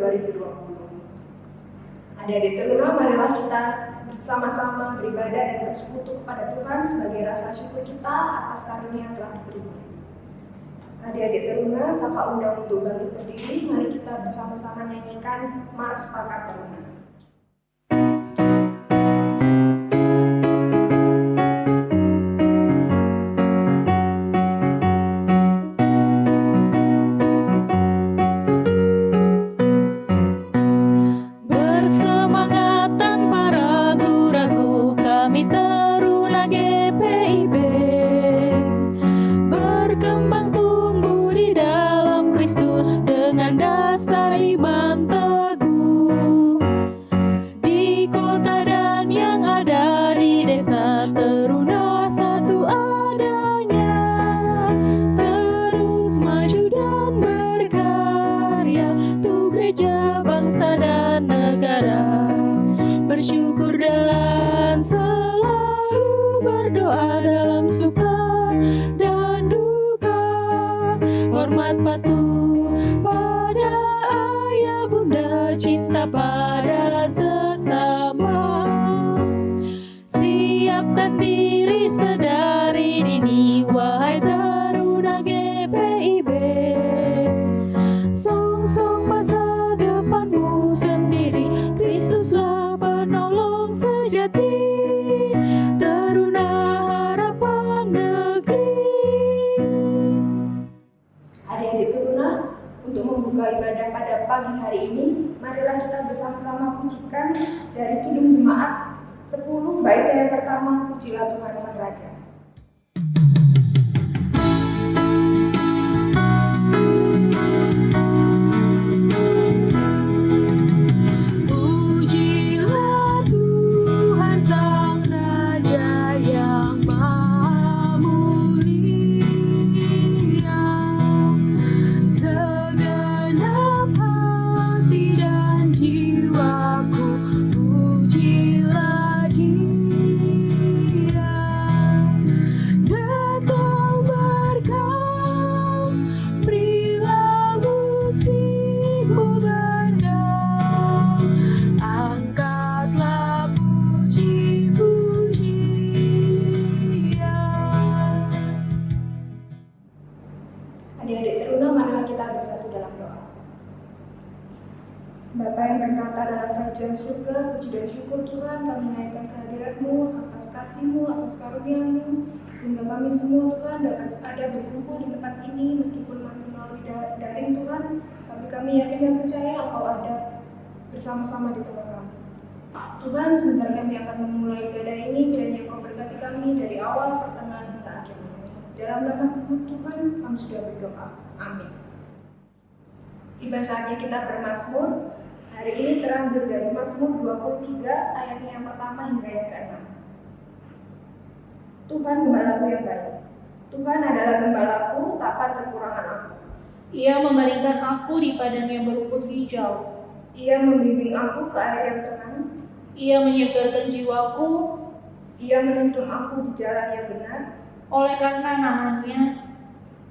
2020. Adik-adik teruna, marilah kita bersama-sama beribadah dan bersekutu kepada Tuhan sebagai rasa syukur kita atas karunia yang telah diberikan. Adik-adik teruna, kakak undang untuk bangkit berdiri. Mari kita bersama-sama nyanyikan Mars Pakat Teruna. Dengan dasar iman teguh di kota dan yang ada di desa, teruna satu adanya, terus maju dan berkarya untuk gereja, bangsa dan negara, bersyukur dan selalu berdoa dalam suka dan duka, hormat patuh pada ayah bunda, cinta pada sesama, siapkan diri sedari dini, wahai taruna GPIB, song-song masa depanmu sendiri, Kristuslah penolong sejati, teruna harapan negeri. Adik-adik teruna, untuk membuka ibadah pada pagi hari ini, marilah kita bersama-sama pujikan dari Kidung Jemaat 10 bait yang pertama, Pujilah Tuhan Sang Raja. Pujilah Tuhan Sang Raja yang Maha Mulia, segenap hati dan jiwaku, pujilah Dia. Datang berkau, berilah musikmu bergaul, angkatlah puji-pujian. Adik-adik teruna, marilah kita bersatu dalam doa. Bapa yang berkata dalam kerajaan surga, puji dan syukur Tuhan, kami naikkan kehadirat-Mu, atas kasih-Mu, atas karunia-Mu, sehingga kami semua Tuhan dapat ada berkumpul di tempat ini, meskipun masih melalui daring Tuhan, tapi kami yakin dan percaya Engkau ada bersama-sama di tengah kami. Tuhan, sebentar kami akan memulai ibadah ini, kiranya Engkau berkati kami dari awal, pertengahan, hingga akhir. Dalam nama Tuhan, kami sudah berdoa. Amin. Tiba saatnya kita bermazmur. Hari ini terambil dari Mazmur 23 ayatnya yang pertama hingga yang ke-6. Tuhan gembalaku yang baik. Tuhan adalah gembalaku, takkan kekurangan aku. Ia memelihara aku di padang yang berumput hijau. Ia membimbing aku ke air yang tenang. Ia menyegarkan jiwaku. Ia menuntun aku di jalan yang benar. Oleh karena namanya,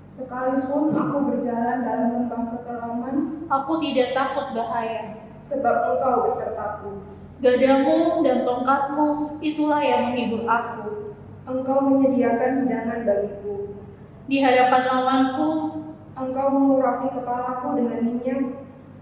sekalipun aku berjalan dalam lembah kekelaman, aku tidak takut bahaya. Sebab Engkau besertaku. Gadamu dan tongkatmu, itulah yang menghibur aku. Engkau menyediakan hidangan bagiku. Di hadapan lawanku, Engkau mengurapi kepalaku dengan minyak.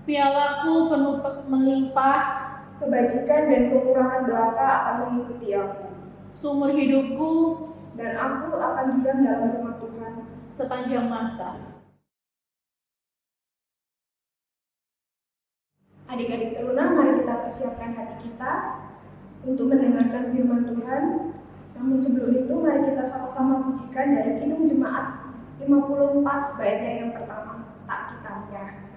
pialaku penuh melimpah. Kebajikan dan kemurahan belaka akan mengikuti aku. Sumber hidupku, dan aku akan diam dalam rumah Tuhan sepanjang masa. Adik-adik teruna, mari kita persiapkan hati kita untuk mendengarkan firman Tuhan. Namun sebelum itu, mari kita sama-sama pujikan dari Kidung Jemaat 54 baitnya yang pertama, Tak Kita Menyerahkan.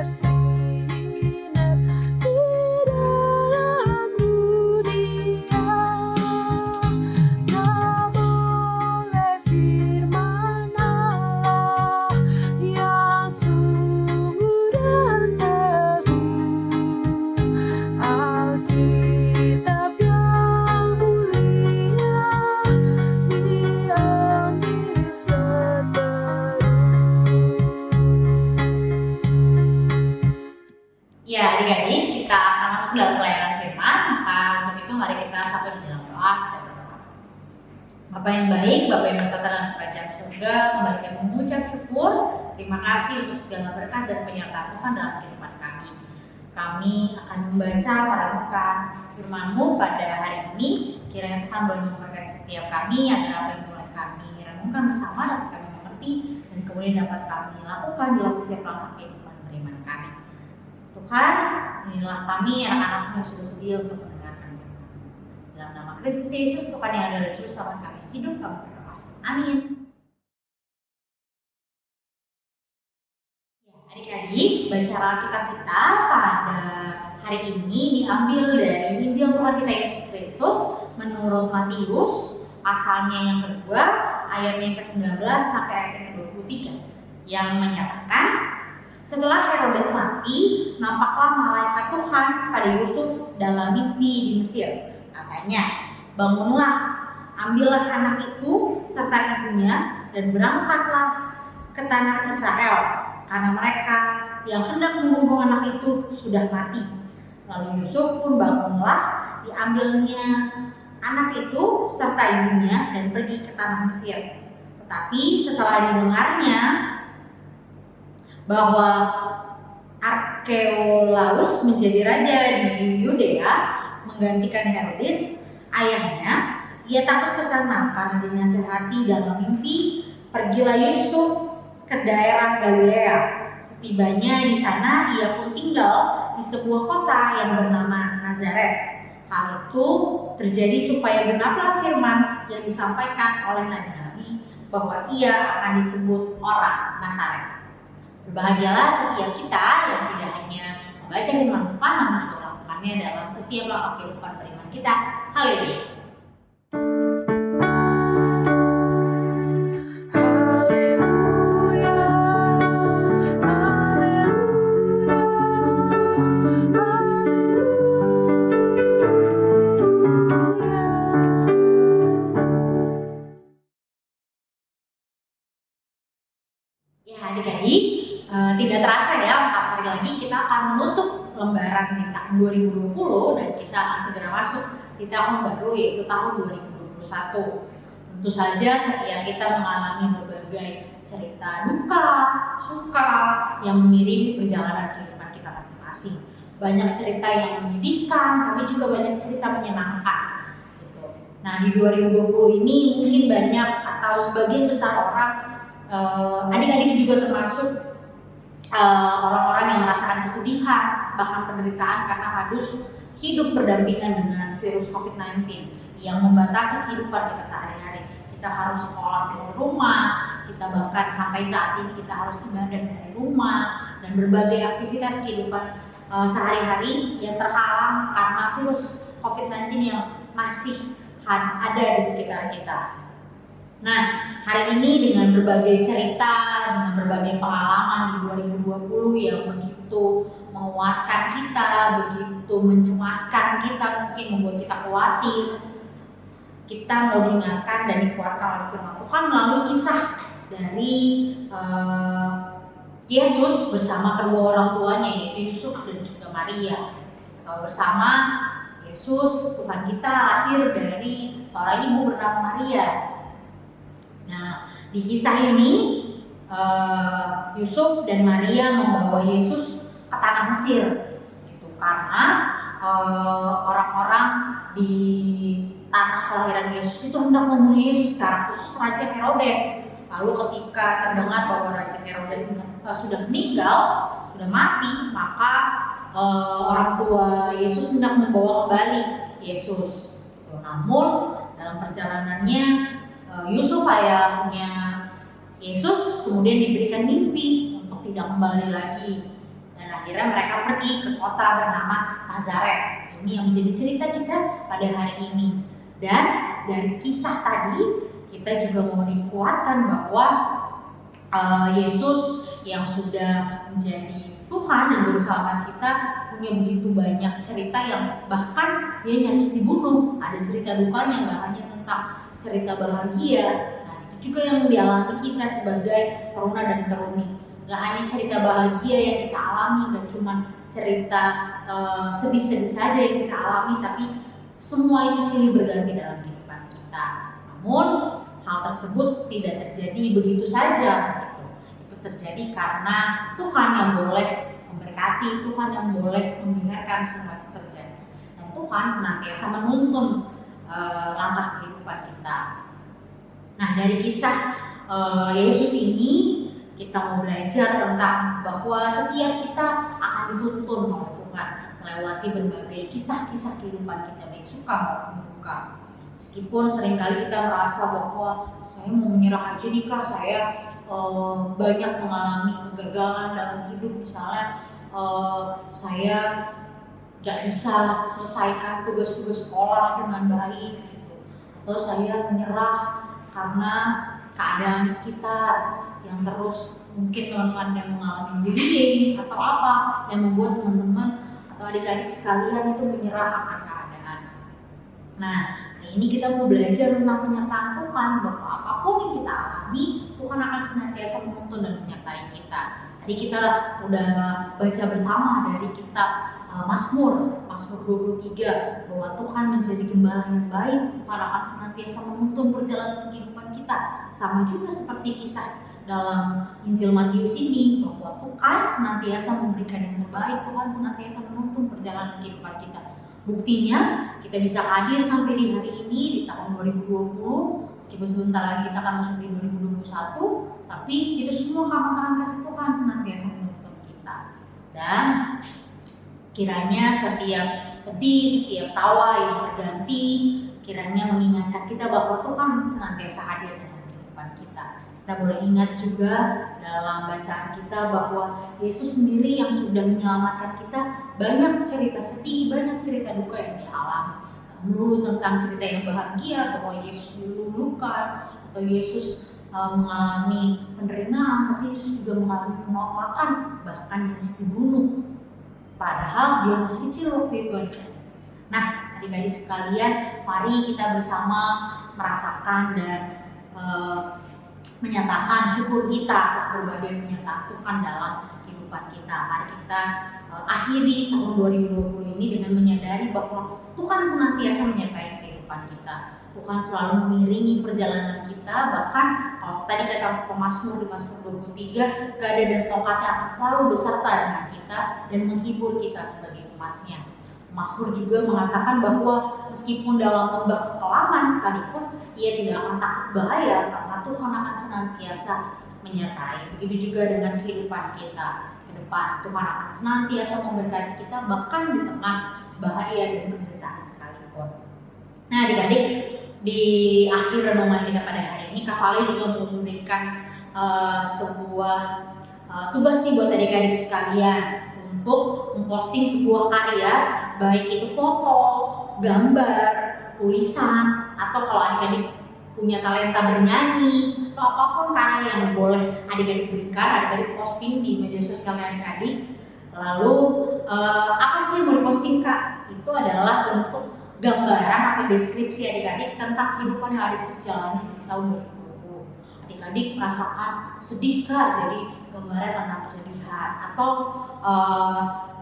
Bersinar di dalam budi kita sampai di dalam doa kita berdoa. Bapa yang baik, Bapa yang bertata dalam kerajaan surga, kembali kami mengucap syukur, terima kasih untuk segala berkat dan penyertaan Tuhan dalam kehidupan kami. Kami akan membaca merenungkan firman-Mu pada hari ini. Kiranya Tuhan boleh memberkati setiap kami agar apa yang boleh kami renungkan bersama dapat kami mengerti dan kemudian dapat kami lakukan dalam setiap langkah kehidupan beriman kami. Tuhan, inilah kami anak-anak-Mu yang sudah sedia untuk mendengarkan firman. Dalam nama Kristus Yesus, Tuhan yang adalah Juru Selamat kami hidup, kami berdoa. Amin. Ya, adik-adik, baca Alkitab kita pada hari ini diambil dari Injil Tuhan kita Yesus Kristus menurut Matius, pasalnya yang kedua, ayatnya yang ke-19 sampai ayat yang ke-23, yang menyatakan, setelah Herodes mati, nampaklah malaikat Tuhan pada Yusuf dalam mimpi di Mesir. Katanya, bangunlah, ambillah anak itu serta ibunya dan berangkatlah ke tanah Israel, karena mereka yang hendak membunuh anak itu sudah mati. Lalu Yusuf pun bangunlah, diambilnya anak itu serta ibunya dan pergi ke tanah Mesir. Tetapi setelah didengarnya bahwa Arkeolaus menjadi raja di Yudea menggantikan Herodes, ayahnya, ia takut ke sana karena dinasihati dalam mimpi, pergilah Yusuf ke daerah Galilea. Setibanya di sana, ia pun tinggal di sebuah kota yang bernama Nazaret. Hal itu terjadi supaya genaplah firman yang disampaikan oleh nabi-nabi bahwa ia akan disebut orang Nazaret. Berbahagialah setiap kita yang tidak hanya membaca firman Tuhan, namun juga melakukannya dalam setiap langkah kehidupan beriman kita. Haleluya. Ya adik-adik, tidak terasa ya 4 hari lagi kita akan menutup lembaran di tahun 2020 dan kita akan segera masuk di tahun baru yaitu tahun 2021. Tentu saja setiap kita mengalami berbagai cerita duka, suka yang mengiringi perjalanan kehidupan kita masing-masing. Banyak cerita yang menyedihkan, tapi juga banyak cerita menyenangkan. Gitu. Nah di 2020 ini mungkin banyak atau sebagian besar orang, adik-adik juga termasuk orang-orang yang merasakan kesedihan, bahkan penderitaan karena harus hidup berdampingan dengan virus COVID-19 yang membatasi kehidupan kita sehari-hari. Kita harus sekolah dari rumah, kita bahkan sampai saat ini kita harus ibadah dari rumah, dan berbagai aktivitas kehidupan sehari-hari yang terhalang karena virus COVID-19 yang masih ada di sekitar kita. Nah, hari ini dengan berbagai cerita, dengan berbagai pengalaman di 2020 yang begitu menguatkan kita, begitu mencemaskan kita, mungkin membuat kita khawatir, kita mau diingatkan dan dikuatkan oleh firman Tuhan melalui kisah dari Yesus bersama kedua orang tuanya yaitu Yusuf dan juga Maria. Bersama Yesus, Tuhan kita lahir dari seorang ibu bernama Maria. Nah, di kisah ini Yusuf dan Maria membawa Yesus ke tanah Mesir, gitu. Karena orang-orang di tanah kelahiran Yesus itu hendak membunuh Yesus, secara khusus Raja Herodes. Lalu ketika terdengar bahwa Raja Herodes sudah meninggal, sudah mati, maka orang tua Yesus hendak membawa kembali Yesus. Namun dalam perjalanannya Yusuf ayahnya Yesus kemudian diberikan mimpi untuk tidak kembali lagi, dan akhirnya mereka pergi ke kota bernama Nazaret. Ini yang menjadi cerita kita pada hari ini. Dan dari kisah tadi kita juga mau dikuatkan bahwa Yesus yang sudah menjadi Tuhan dan Juru Selamat kita punya begitu banyak cerita yang bahkan dia nyaris dibunuh. Ada cerita dukanya, nggak hanya tentang cerita bahagia. Nah, itu juga yang dialami kita sebagai teruna dan teruni. Gak hanya cerita bahagia yang kita alami, gak cuma cerita sedih-sedih saja yang kita alami, tapi semua itu silih berganti dalam kehidupan kita. Namun hal tersebut tidak terjadi begitu saja. Itu terjadi karena Tuhan yang boleh memberkati, Tuhan yang boleh membiarkan semua itu terjadi. Dan Tuhan senantiasa menuntun langkah kehidupan kita. Nah, dari kisah Yesus ini kita mau belajar tentang bahwa setiap kita akan dituntun oleh Tuhan melewati berbagai kisah-kisah kehidupan kita, baik suka maupun duka. Meskipun seringkali kita merasa bahwa saya mau menyerah aja nih Kak, saya banyak mengalami kegagalan dalam hidup, misalnya saya gak bisa selesaikan tugas-tugas sekolah dengan baik gitu. Atau saya menyerah karena keadaan sekitar yang terus mungkin teman-teman yang mengalami bullying atau apa yang membuat teman-teman atau adik-adik sekalian itu menyerah akan keadaan. Nah, hari ini kita mau belajar tentang penyertaan Tuhan, bahwa apapun yang kita alami, Tuhan akan senantiasa menuntun dan menyertai kita. Tadi kita udah baca bersama dari kitab Mazmur 23 bahwa Tuhan menjadi gembala yang baik, Tuhan akan senantiasa menuntun perjalanan kehidupan kita. Sama juga seperti kisah dalam Injil Matius ini, bahwa Tuhan senantiasa memberikan yang terbaik, Tuhan senantiasa menuntun perjalanan kehidupan kita. Buktinya kita bisa hadir sampai di hari ini di tahun 2020, meskipun sebentar lagi kita akan masuk di 2021, tapi itu semua karena tangan kasih Tuhan senantiasa menuntun kita. Dan kiranya setiap sedih, setiap tawa yang berganti, kiranya mengingatkan kita bahwa Tuhan senantiasa hadir dalam kehidupan kita. Kita boleh ingat juga dalam bacaan kita bahwa Yesus sendiri yang sudah menyelamatkan kita, banyak cerita sedih, banyak cerita duka yang dialami. Melulu tentang cerita yang bahagia bahwa Yesus dilulukan atau Yesus mengalami penderitaan, tapi Yesus juga mengalami penolakan, bahkan nyaris dibunuh. Padahal dia masih kecil waktu itu adik-adik. Nah, adik-adik sekalian, mari kita bersama merasakan dan menyatakan syukur kita atas berbagai penyertaan Tuhan dalam kehidupan kita. Mari kita akhiri tahun 2020 ini dengan menyadari bahwa Tuhan senantiasa menyertai kehidupan kita. Tuhan selalu mengiringi perjalanan kita, bahkan kalau tadi kata pemazmur di Mazmur 23, gada dan tongkatnya akan selalu beserta dengan kita dan menghibur kita sebagai umatnya. Mazmur juga mengatakan bahwa meskipun dalam lembah kekelaman sekalipun, ia tidak akan takut bahaya karena Tuhan akan senantiasa menyertai. Begitu juga dengan kehidupan kita ke depan. Tuhan akan senantiasa memberkati kita bahkan di tengah bahaya dan penderitaan sekalipun. Nah, adik-adik, di akhir renungan kita pada hari ini, Kak Vale juga mau memberikan sebuah tugas nih buat adik-adik sekalian untuk memposting sebuah karya, baik itu foto, gambar, tulisan, atau kalau adik-adik punya talenta bernyanyi atau apapun karya yang boleh adik-adik berikan, adik-adik posting di media sosial adik-adik. Lalu apa sih yang mau diposting Kak? Itu adalah bentuk gambaran atau deskripsi adik-adik tentang kehidupan yang adik-adik jalani di tahun 2020. Adik-adik merasakan sedih Kak, jadi gambaran tentang kesedihan. Atau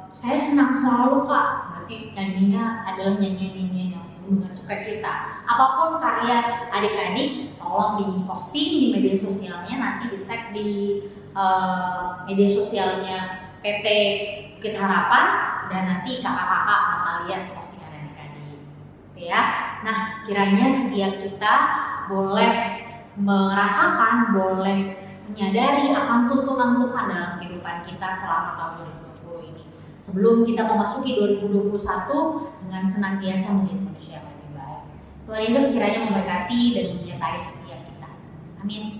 saya senang selalu Kak, berarti nyanyinya adalah nyanyian-nyanyian yang dengan sukacita. Apapun karya adik-adik, tolong diposting di media sosialnya, nanti di tag di media sosialnya PT Bukit Harapan, dan nanti kakak-kakak bakal lihat postingan adik-adik. Oke ya. Nah, kiranya setiap kita boleh merasakan, boleh menyadari akan tuntunan Tuhan dalam kehidupan kita selama tahun 2020 ini. Sebelum kita memasuki 2021 dengan senantiasa menjadi manusia yang lebih baik. Tuhan Yesus kiranya memberkati dan menyertai setiap kita. Amin.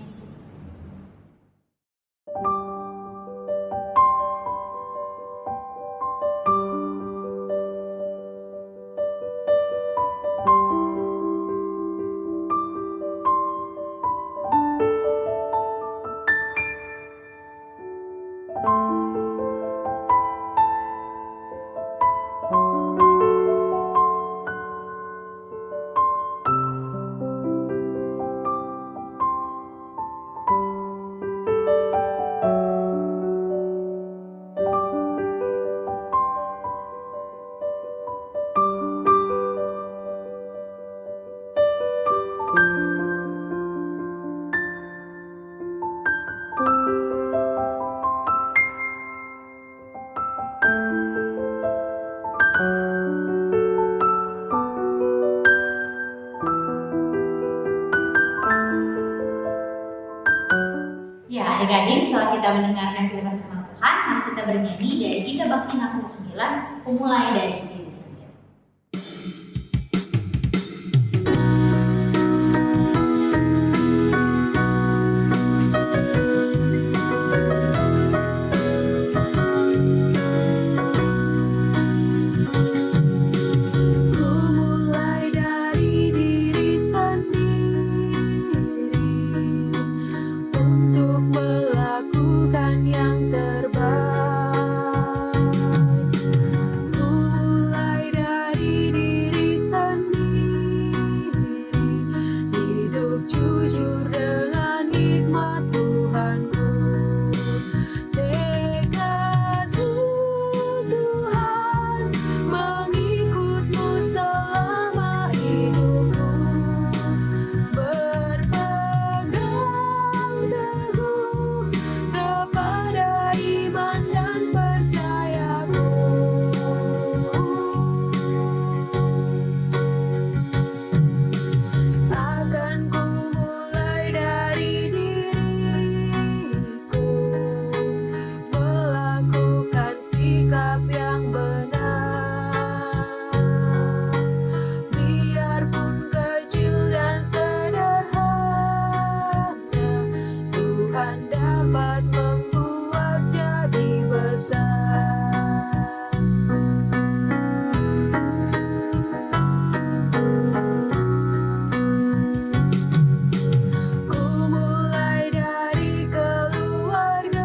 adik-adik, setelah kita mendengarkan cerita firman Tuhan, mari kita bernyanyi dari Gita Bakti 69, memulai dari diri sendiri. Ku mulai dari diri sendiri untuk melakukan yang terbaik. Ku mulai dari diri sendiri, hidup jujur dengan hikmat Tuhanku. Tekadku Tuhan, mengikutmu selama hidupku, berpegang teguh kepada iman dan percayaku. Akan ku mulai dari diriku, melakukan sikap yang benar, biarpun kecil dan sederhana, Tuhan dapat membuat jadi besar. Ku mulai dari keluargaku,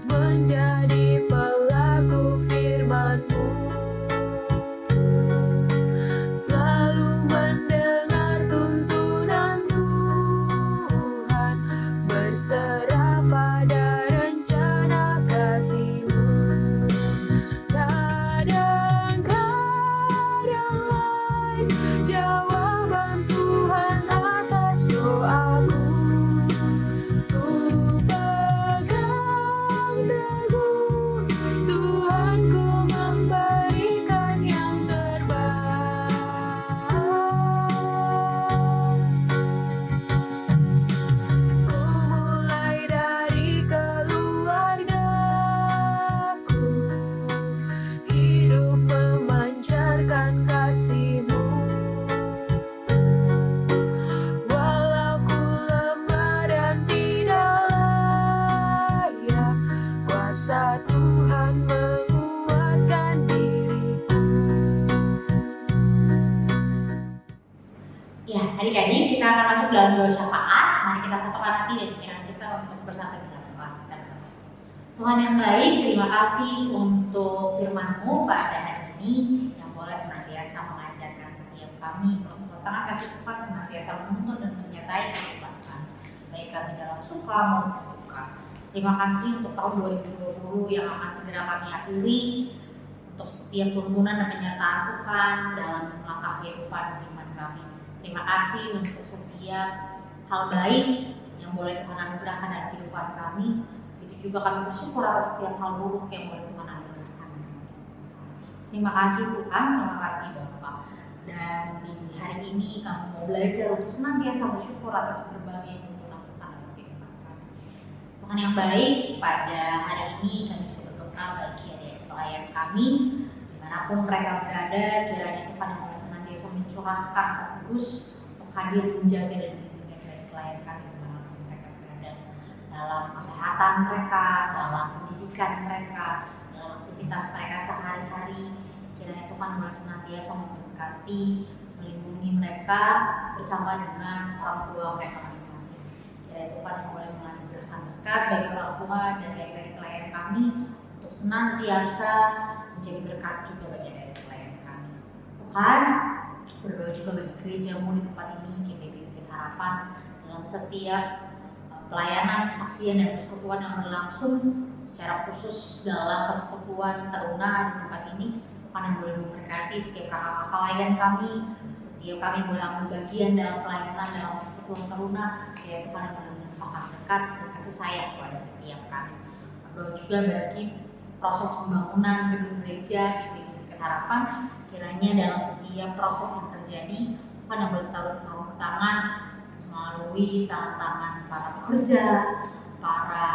menjadi pelaku firman-Mu, selalu mendengar tuntunan Tuhan, berserah pada rencana kasih-Mu. Kadang-kadang lain jawaban Tuhan atas doaku. Ku pegang teguh, Tuhanku memberikan yang terbaik. Ku mulai dari keluargaku, hidup memancarkan kasih-Mu. Walau ku lemah dan tidak layak, kuasa Tuhan menguatkan diriku. Ya, adik-adik, kita akan masuk dalam doa syafaat. Mari kita satukan hati dan pikiran kita untuk bersatu dengan Tuhan. Tuhan yang baik, terima kasih untuk firman-Mu pada hari ini yang boleh senantiasa mengajarkan setiap kami untuk tengah kasih Tuhan senantiasa menuntun dan menyertai kehidupan kami, baik kami dalam suka maupun duka. Terima kasih untuk tahun 2020 yang akan segera kami akhiri, untuk setiap tuntunan dan penyertaan Tuhan dalam langkah kehidupan iman kami. Terima kasih untuk setiap hal baik yang boleh Tuhan anugerahkan dalam kehidupan kami. Begitu juga kami bersyukur atas setiap hal buruk yang boleh Tuhan anugerahkan. Terima kasih Tuhan, terima kasih Bapak. Dan di hari ini kami mau belajar untuk senantiasa bersyukur atas berbagai tuntunan Tuhan dalam kehidupan kami. Tuhan yang baik, pada hari ini kami juga berdoa bagi adik-adik pelayan kami, dimanapun mereka berada, kiranya Tuhan yang boleh senantiasa mencurahkan Roh Kudus untuk hadir menjaga dan melindungi dari pelayan kami dimanapun mereka berada, dalam kesehatan mereka, dalam pendidikan mereka, dalam aktivitas mereka sehari-hari. Kiranya Tuhan boleh senantiasa memberkati, melindungi mereka bersama dengan orang tua mereka masing-masing. Kiranya Tuhan yang boleh menganugerahkan berkat bagi orang tua dan adik-adik pelayan kami untuk senantiasa menjadi berkat juga bagi adik-adik pelayan kami. Tuhan, berdoa juga bagi gereja-Mu di tempat ini, GPB Bukit Harapan, dalam setiap pelayanan, kesaksian dan persekutuan yang berlangsung, secara khusus dalam persekutuan Taruna di tempat ini. Tuhan yang boleh memberkati setiap kakak pelayan kami, setiap kami boleh ambil bagian dalam pelayanan dalam persekutuan Taruna, ya Tuhan yang boleh melimpahkan berkat dan kasih sayang kepada setiap kami. Berdoa juga bagi proses pembangunan gedung gereja di Bukit Harapan, kiranya dalam setiap proses yang terjadi, Tuhan yang boleh taruh tangan melalui tangan-tangan para pekerja, para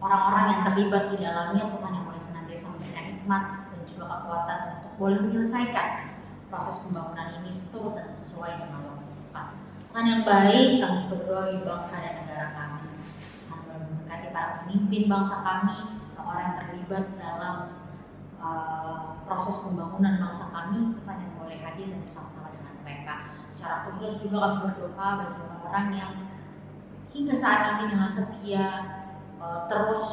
orang-orang yang terlibat di dalamnya. Tuhan yang boleh senantiasa memberikan hikmat dan juga kekuatan untuk boleh menyelesaikan proses pembangunan ini seturut dan sesuai dengan waktu Tuhan. Tuhan yang baik, kami juga berdoa bagi bangsa dan negara kami. Tuhan boleh memberkati para pemimpin bangsa kami, orang yang terlibat dalam proses pembangunan bangsa kami. Tuhan yang boleh hadir dan bersama-sama dengan mereka. Secara khusus juga kami berdoa bagi orang-orang yang hingga saat ini dengan setia terus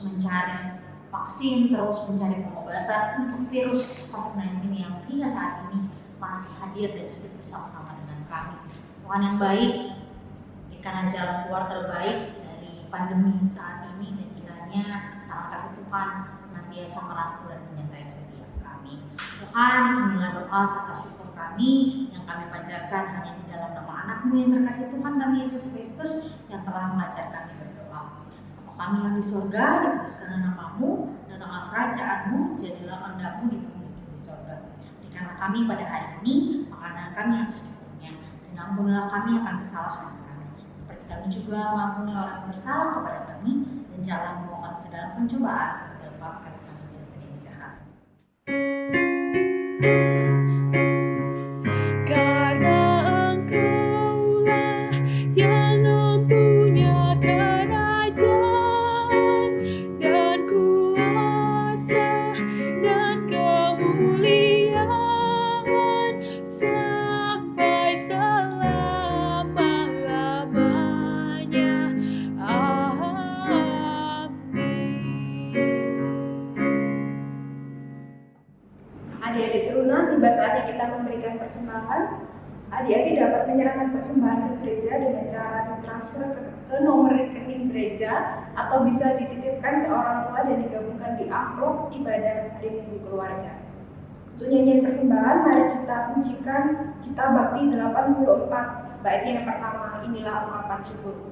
mencari vaksin, terus mencari pengobatan untuk virus COVID-19 yang hingga saat ini masih hadir dan hidup bersama-sama dengan kami. Tuhan yang baik, berikanlah jalan keluar terbaik dari pandemi saat ini, dan kiranya tangan kasih Tuhan senantiasa merangkul dan menyertai setiap kami. Tuhan, inilah doa serta syukur kami yang kami panjatkan hanya di dalam nama Anak-Mu yang terkasih, Tuhan kami Yesus Kristus, yang telah mengajar kami berdoa. Kami yang di surga, dikuduskanlah nama-Mu, datanglah kerajaan-Mu, jadilah kehendak-Mu di bumi seperti di surga. Berikanlah kami pada hari ini makanan kami yang secukupnya, dan ampunilah kami akan kesalahan kami, seperti kami juga mengampuni orang yang bersalah kepada kami, dan jangan membawa kami ke dalam pencobaan, dan lepaskan kami dari yang jahat. Karena Engkaulah yang mempunyai kerajaan dan kuasa dan kemuliaan sampai selama-lamanya. Adik-adik teruna, tiba saatnya kita memberikan persembahan. Adik-adik dapat menyerahkan persembahan ke gereja dengan cara ditransfer ke nomor rekening gereja, atau bisa dititipkan ke orang tua dan digabungkan di amplop ibadah hari Minggu keluarga. Untuk nyanyian persembahan, mari kita pujikan Kita Bakti 84, bait yang pertama, Inilah Ungkapan Syukurku.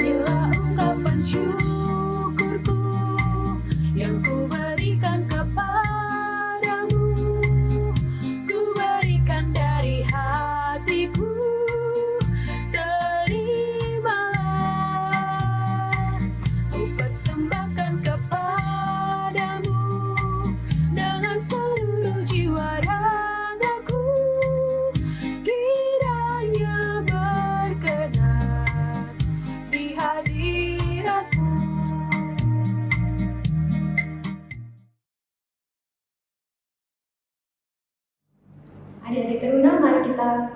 Inilah ungkapan syukurku yang ku berikan kepadamu, ku berikan dari hatiku, terimalah. Ku persembahkan kepadamu dengan seluruh jiwa ragaku, kiranya berkenan di hadiratmu. Adik-adik teruna, mari kita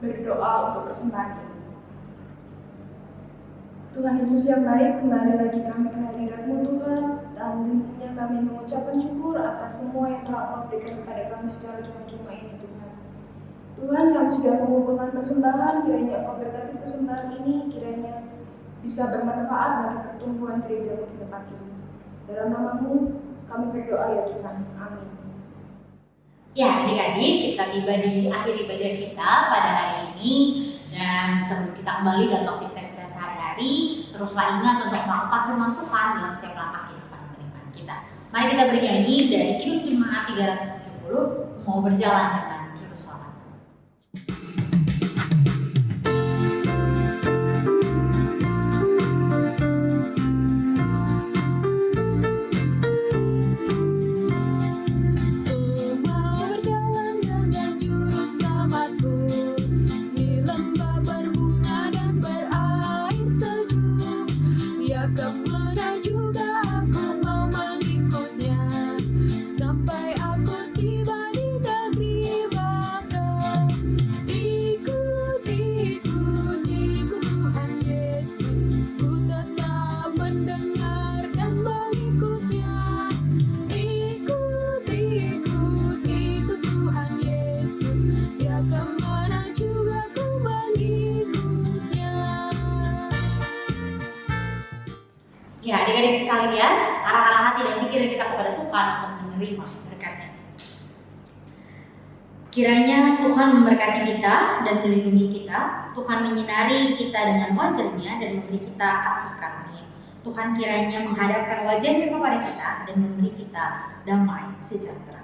berdoa untuk persembahan ini. Tuhan Yesus yang baik, kembali lagi kami ke hadirat-Mu Tuhan, dan tentunya kami mengucapkan syukur atas semua yang telah Kau berikan kepada kami secara cuma-cuma ini Tuhan. Tuhan, kami sudah mengumpulkan persembahan, kiranya Kau berkati persembahan ini, kiranya bisa bermanfaat bagi pertumbuhan gereja-Mu di tempat ini. Dalam nama-Mu kami berdoa ya Tuhan, amin. Ya, adik-adik, kita tiba di akhir ibadah kita pada hari ini, dan sebelum kita kembali dalam aktivitas kita sehari-hari, teruslah ingat untuk melakukan firman Tuhan dalam setiap langkah kehidupan beriman kita. Mari kita bernyanyi dari Kidung Jemaat 370, Mau Berjalan dengan Juru Selamat. Mau berjalan dengan juru selamatku di lembah berbunga dan berair sejuk. Ia kemana juga aku mau mengikutnya, sampai aku tiba di negeri bakal. Ikut, ikut, ikut Tuhan Yesus, ku tetap mendengar dan mengikutnya. Ikut, ikut, ikut Tuhan Yesus, Dia kemana juga ku mengikutnya. Ya, adik-adik sekalian, arahkanlah hati dan pikiran kita kepada Tuhan untuk menerima berkat-Nya. Kiranya Tuhan memberkati kita dan melindungi kita, Tuhan menyinari kita dengan wajah-Nya dan memberi kita kasih karunia. Tuhan kiranya menghadapkan wajahnya kepada kita dan memberi kita damai sejahtera.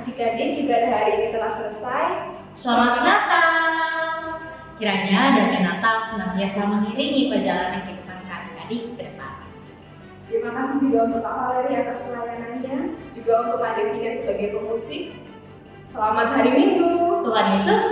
Adik-adik, ibadah hari ini telah selesai. Selamat Natal! Kiranya damai Natal senantiasa mengiringi perjalanan kehidupan adik-adik ke depan. Terima kasih juga untuk Kak Valeri atas pelayanannya, juga untuk Adik Ida sebagai pemusik. Selamat hari Minggu. Tuhan Yesus